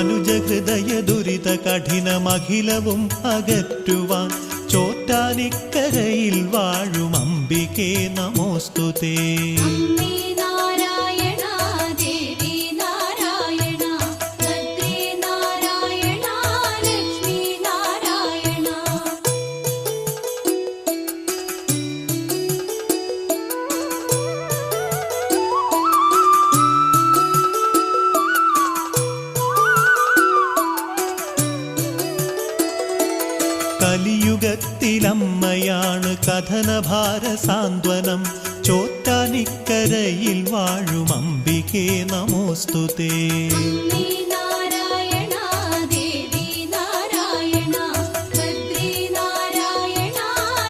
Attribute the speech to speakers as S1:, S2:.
S1: മനുജഹൃദയ ദുരിത കഠിനമഖിലവും അകറ്റുവാൻ ചോറ്റാനിക്കരയിൽ വാഴും അംബികേ നമോസ്തുതേ. കലിയുഗത്തിലമ്മയാണ് കഥനഭാര സാന്ത്വനം ചോറ്റാനിക്കരയിൽ വാഴും അംബികേ നമോസ്തുതേ.